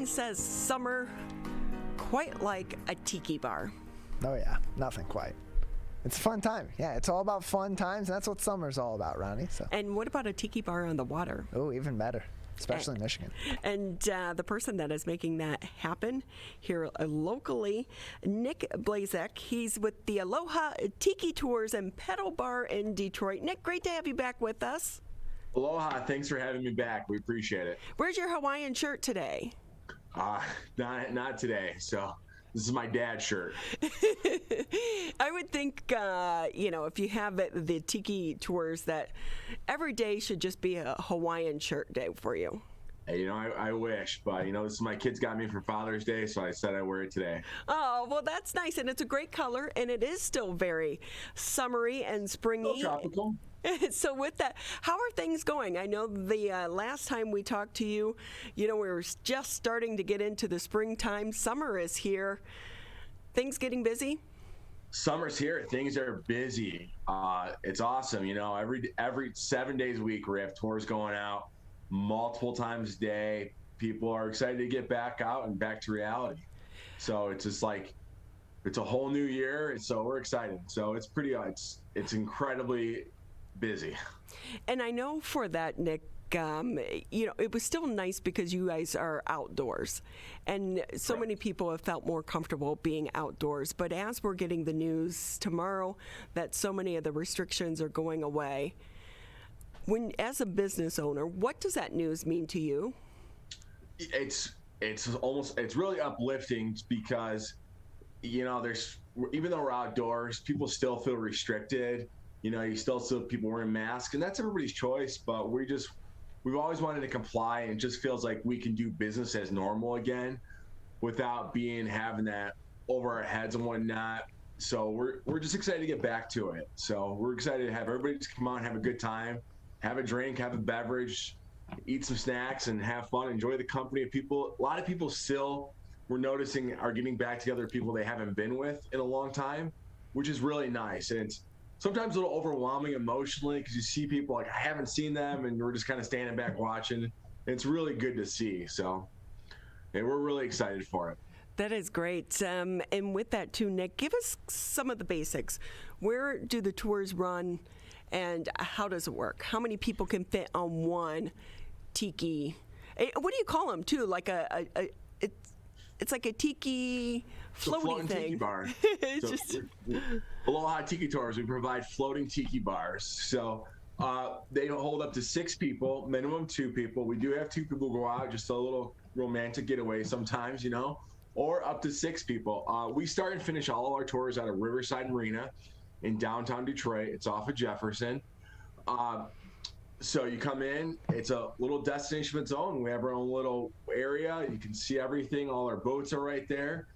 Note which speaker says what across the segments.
Speaker 1: Nothing says summer quite like a tiki bar.
Speaker 2: Oh yeah, nothing quite. It's a fun time. Yeah, it's all about fun times. And that's what summer's all about, Ronnie. So.
Speaker 1: And what about a tiki bar on the water?
Speaker 2: Oh, even better. Especially in Michigan.
Speaker 1: And the person that is making that happen here locally, Nick Blaszczck, he's with the Aloha Tiki Tours and Pedal Bar in Detroit. Nick, great to have you back with us.
Speaker 3: Aloha, thanks for having me back. We appreciate it.
Speaker 1: Where's your Hawaiian shirt today?
Speaker 3: Not today. So this is my dad's shirt.
Speaker 1: I would think, if you have the Tiki Tours, that every day should just be a Hawaiian shirt day for you.
Speaker 3: Hey, I wish, but, this is my kids got me for Father's Day, so I said I'd wear it today.
Speaker 1: Oh, well, that's nice, and it's a great color, and it is still very summery and springy.
Speaker 3: Still tropical.
Speaker 1: So with that, how are things going? I know the last time we talked to you, we were just starting to get into the springtime. Summer is here. Things getting busy?
Speaker 3: Summer's here. Things are busy. It's awesome. Every 7 days a week we have tours going out multiple times a day. People are excited to get back out and back to reality. So it's just like it's a whole new year. So we're excited. So it's it's incredibly busy.
Speaker 1: And I know for that, Nick, it was still nice because you guys are outdoors, and so many people have felt more comfortable being outdoors. But as we're getting the news tomorrow that so many of the restrictions are going away, as a business owner, what does that news mean to you?
Speaker 3: It's really uplifting because, there's, even though we're outdoors, people still feel restricted. You still see people wearing masks, and that's everybody's choice, but we've always wanted to comply, and it just feels like we can do business as normal again without having that over our heads and whatnot. So we're just excited to get back to it. So we're excited to have everybody just come out and have a good time, have a drink, have a beverage, eat some snacks, and have fun, enjoy the company of people. A lot of people still, we're noticing, are getting back together, people they haven't been with in a long time, which is really nice. And it's sometimes a little overwhelming emotionally because you see people like, I haven't seen them, and we're just kind of standing back watching. And it's really good to see. So we're really excited for it.
Speaker 1: That is great. And with that too, Nick, give us some of the basics. Where do the tours run, and how does it work? How many people can fit on one tiki? What do you call them too? Like it's like a tiki floaty thing.
Speaker 3: Tiki bar. Aloha Tiki Tours, we provide floating tiki bars. So they hold up to 6 people, minimum 2 people. We do have 2 people go out, just a little romantic getaway sometimes, or up to 6 people. We start and finish all of our tours out of Riverside Marina in downtown Detroit. It's off of Jefferson. So you come in, it's a little destination of its own. We have our own little area. You can see everything. All our boats are right there.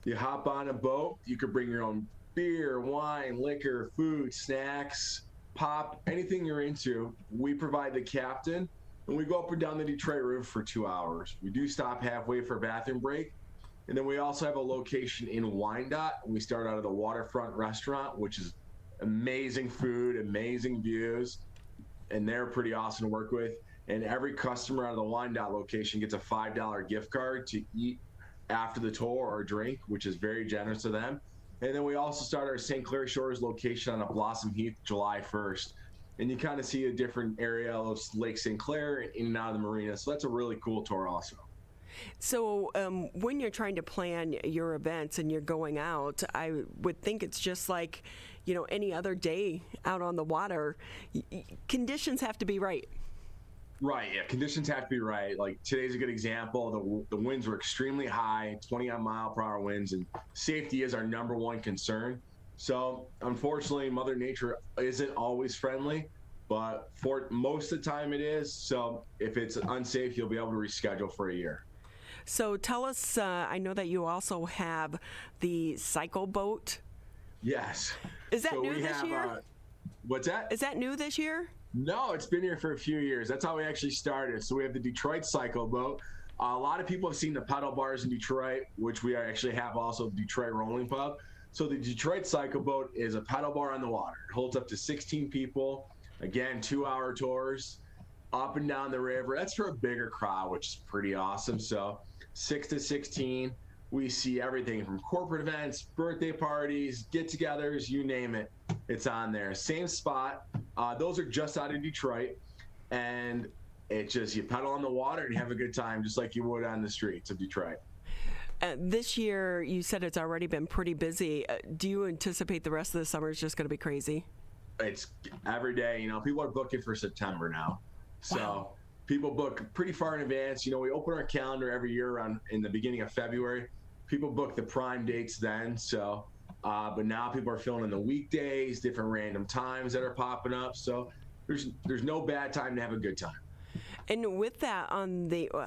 Speaker 3: You hop on a boat. You could bring your own beer, wine, liquor, food, snacks, pop, anything you're into. We provide the captain, and we go up and down the Detroit River for 2 hours. We do stop halfway for a bathroom break. And then we also have a location in Wyandotte. We start out of the Waterfront Restaurant, which is amazing food, amazing views, and they're pretty awesome to work with. And every customer out of the Wyandotte location gets a $5 gift card to eat after the tour or drink, which is very generous to them. And then we also start our St. Clair Shores location on a Blossom Heath July 1st. And you kind of see a different area of Lake St. Clair in and out of the marina. So that's a really cool tour also.
Speaker 1: So when you're trying to plan your events and you're going out, I would think it's just like, any other day out on the water. Conditions have to be right.
Speaker 3: Right, yeah, conditions have to be right. Like today's a good example. The winds were extremely high, 20-mile-per-hour winds, and safety is our number one concern. So unfortunately, Mother Nature isn't always friendly, but for most of the time it is. So if it's unsafe, you'll be able to reschedule for a year.
Speaker 1: So tell us, I know that you also have the cycle boat.
Speaker 3: Yes.
Speaker 1: Is that new this year?
Speaker 3: What's that?
Speaker 1: Is that new this year?
Speaker 3: No, it's been here for a few years. That's how we actually started. So we have the Detroit Cycle Boat. A lot of people have seen the pedal bars in Detroit, which we actually have also the Detroit Rolling Pub. So the Detroit Cycle Boat is a pedal bar on the water. It holds up to 16 people. Again, 2-hour tours. up and down the river. That's for a bigger crowd, which is pretty awesome. So 6 to 16, we see everything from corporate events, birthday parties, get-togethers, you name it. It's on there. Same spot. Those are just out of Detroit. And it just, you pedal on the water and you have a good time just like you would on the streets of Detroit.
Speaker 1: This year, you said it's already been pretty busy. Do you anticipate the rest of the summer is just going to be crazy?
Speaker 3: It's every day. You know, people are booking for September now. So
Speaker 1: wow.
Speaker 3: People book pretty far in advance. You know, we open our calendar every year around in the beginning of February. People book the prime dates then. So, but now people are filling in the weekdays, different random times that are popping up. So there's no bad time to have a good time.
Speaker 1: And with that,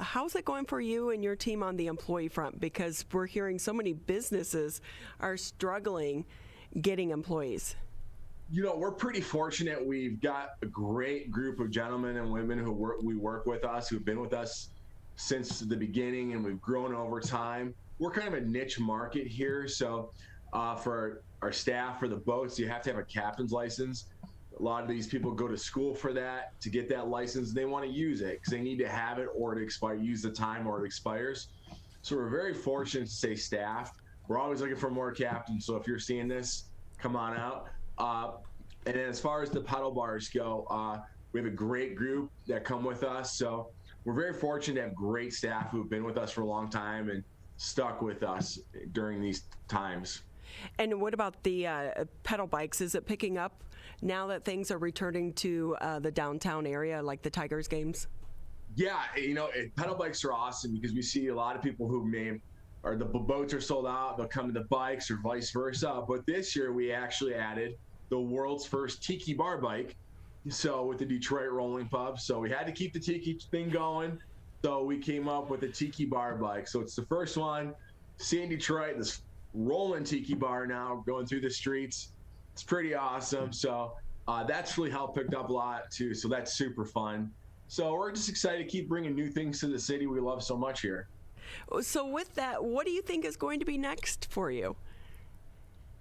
Speaker 1: how's it going for you and your team on the employee front? Because we're hearing so many businesses are struggling getting employees.
Speaker 3: You know, we're pretty fortunate. We've got a great group of gentlemen and women who work with us, who've been with us since the beginning, and we've grown over time. We're kind of a niche market here. So for our staff, for the boats, you have to have a captain's license. A lot of these people go to school for that, to get that license. They want to use it because they need to have it or to use the time or it expires. So we're very fortunate to stay staffed. We're always looking for more captains. So if you're seeing this, come on out. And then as far as the pedal bars go, we have a great group that come with us. So we're very fortunate to have great staff who've been with us for a long time and stuck with us during these times.
Speaker 1: And what about the pedal bikes? Is it picking up now that things are returning to the downtown area, like the Tigers games?
Speaker 3: Yeah, you know, pedal bikes are awesome because we see a lot of people who the boats are sold out, they'll come to the bikes or vice versa. But this year we actually added the world's first Tiki bar bike. So with the Detroit Rolling Pub. So we had to keep the Tiki thing going. So we came up with a Tiki bar bike. So it's the first one. See in Detroit, this rolling Tiki bar now going through the streets. It's pretty awesome. So that's really helped pick up a lot too. So that's super fun. So we're just excited to keep bringing new things to the city we love so much here.
Speaker 1: So with that, what do you think is going to be next for you?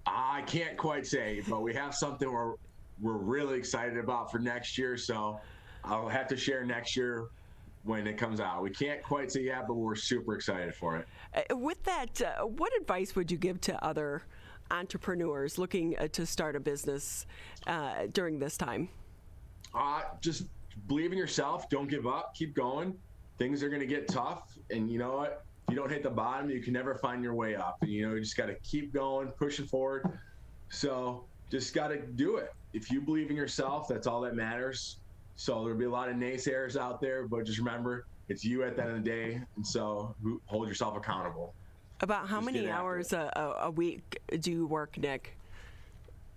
Speaker 3: I can't quite say, but we have something we're really excited about for next year. So I'll have to share next year when it comes out. We can't quite say yet, but we're super excited for it.
Speaker 1: With that, what advice would you give to other entrepreneurs looking to start a business during this time?
Speaker 3: Just believe in yourself. Don't give up. Keep going. Things are going to get tough. And you know what? If you don't hit the bottom, you can never find your way up. And, you know, you just got to keep going, pushing forward. So just got to do it. If you believe in yourself, that's all that matters. So there'll be a lot of naysayers out there, but just remember, it's you at the end of the day. And so hold yourself accountable.
Speaker 1: About how many hours a week do you work, Nick?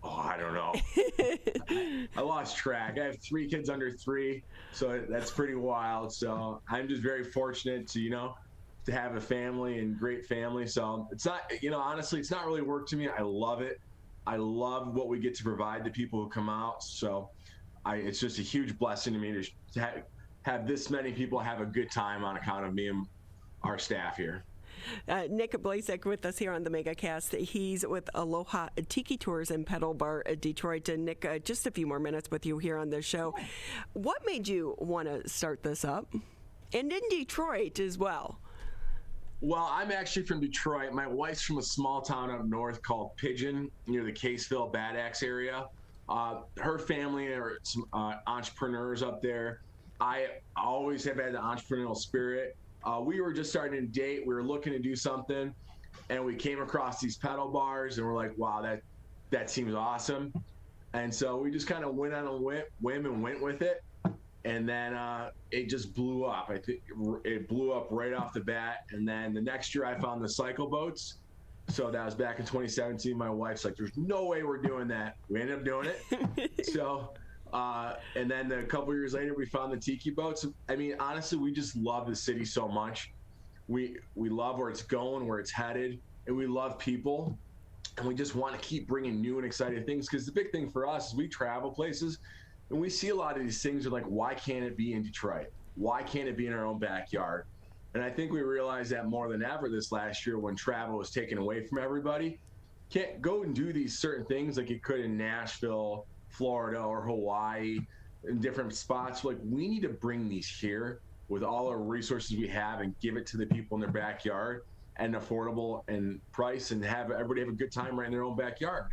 Speaker 3: Oh, I don't know. I lost track. I have 3 kids under 3, so that's pretty wild. So I'm just very fortunate to have a family and great family. So it's not, honestly, it's not really work to me. I love it. I love what we get to provide to people who come out. So it's just a huge blessing to me to have this many people have a good time on account of me and our staff here.
Speaker 1: Nick Blaszczck with us here on the MegaCast. He's with Aloha Tiki Tours and Pedal Bar Detroit. And Nick, just a few more minutes with you here on the show. What made you want to start this up? And in Detroit as well.
Speaker 3: Well, I'm actually from Detroit. My wife's from a small town up north called Pigeon, near the Caseville, Bad Axe area. Her family are some entrepreneurs up there. I always have had the entrepreneurial spirit. We were just starting to date. We were looking to do something, and we came across these pedal bars, and we're like, wow, that seems awesome. And so we just kind of went on a whim and went with it. And then it just blew up. I think it blew up right off the bat. And then the next year I found the cycle boats. So that was back in 2017. My wife's like, there's no way we're doing that. We ended up doing it. So, and then a couple years later, we found the Tiki boats. I mean, honestly, we just love the city so much. We love where it's going, where it's headed, and we love people. And we just want to keep bringing new and exciting things. Because the big thing for us is we travel places, and we see a lot of these things are like, why can't it be in Detroit? Why can't it be in our own backyard? And I think we realized that more than ever this last year when travel was taken away from everybody. Can't go and do these certain things like you could in Nashville, Florida, or Hawaii. in different spots. Like, we need to bring these here with all our resources we have and give it to the people in their backyard and affordable and price, and have everybody have a good time right in their own backyard.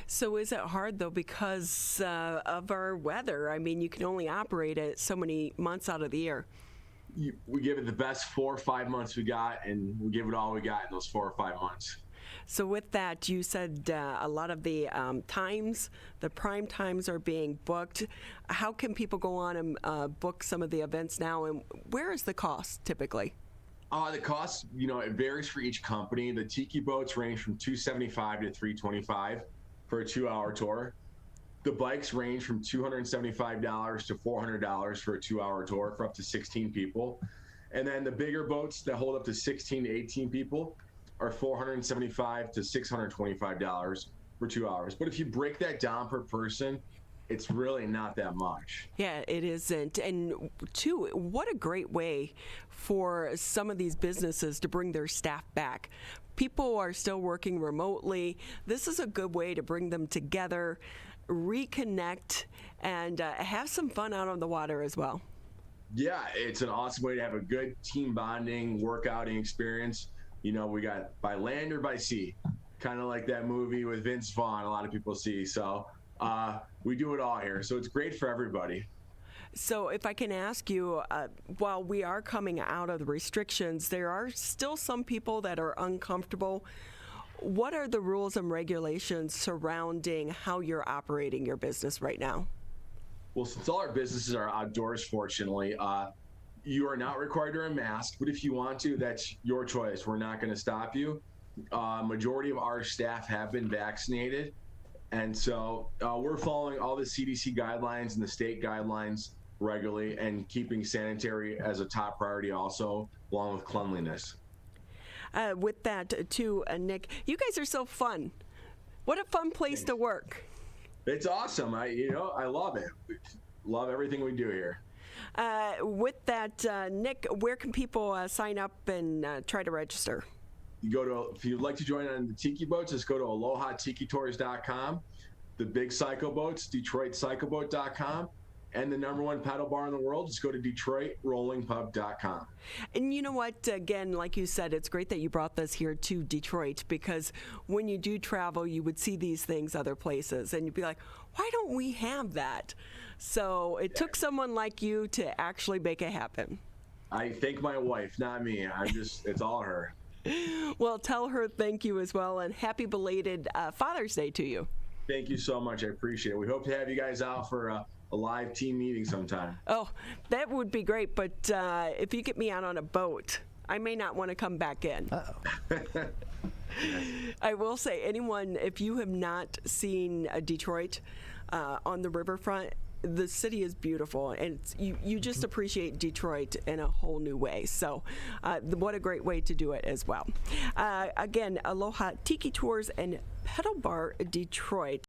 Speaker 1: So is it hard, though, because of our weather? I mean, you can only operate it so many months out of the year.
Speaker 3: We give it the best 4 or 5 months we got, and we give it all we got in those 4 or 5 months.
Speaker 1: So with that, you said a lot of the times, the prime times are being booked. How can people go on and book some of the events now, and where is the cost typically?
Speaker 3: The cost, it varies for each company. The Tiki boats range from $275 to $325 for a 2-hour tour. The bikes range from $275 to $400 for a 2-hour tour for up to 16 people. And then the bigger boats that hold up to 16 to 18 people are $475 to $625 for 2 hours. But if you break that down per person, it's really not that much.
Speaker 1: Yeah, it isn't. And two, what a great way for some of these businesses to bring their staff back. People are still working remotely. This is a good way to bring them together, reconnect, and have some fun out on the water as well.
Speaker 3: Yeah, it's an awesome way to have a good team bonding, workouting experience. We got by land or by sea, kind of like that movie with Vince Vaughn, a lot of people see. So we do it all here. So it's great for everybody.
Speaker 1: So if I can ask you, while we are coming out of the restrictions, there are still some people that are uncomfortable. What are the rules and regulations surrounding how you're operating your business right now?
Speaker 3: Well, since all our businesses are outdoors, fortunately, you are not required to wear a mask, but if you want to, that's your choice. We're not going to stop you. Majority of our staff have been vaccinated, and so we're following all the CDC guidelines and the state guidelines regularly, and keeping sanitary as a top priority also, along with cleanliness.
Speaker 1: With that, too, Nick, you guys are so fun. What a fun place to work.
Speaker 3: It's awesome. I love it. Love everything we do here.
Speaker 1: With that, Nick, where can people sign up and try to register?
Speaker 3: If you'd like to join on the Tiki boats, just go to alohatikitours.com. The big cycle boats, DetroitCycleBoat.com. And the #1 paddle bar in the world, just go to DetroitRollingPub.com.
Speaker 1: And you know what? Again, like you said, it's great that you brought this here to Detroit, because when you do travel, you would see these things other places, and you'd be like, why don't we have that? So it took someone like you to actually make it happen.
Speaker 3: I thank my wife, not me. It's all her.
Speaker 1: Well, tell her thank you as well, and happy belated Father's Day to you.
Speaker 3: Thank you so much. I appreciate it. We hope to have you guys out for a live team meeting sometime.
Speaker 1: Oh, that would be great, but if you get me out on a boat, I may not want to come back in.
Speaker 2: Uh-oh.
Speaker 1: I will say, anyone, if you have not seen Detroit on the riverfront, the city is beautiful, and you just appreciate Detroit in a whole new way. So what a great way to do it as well. Again, Aloha Tiki Tours and Pedal Bar Detroit.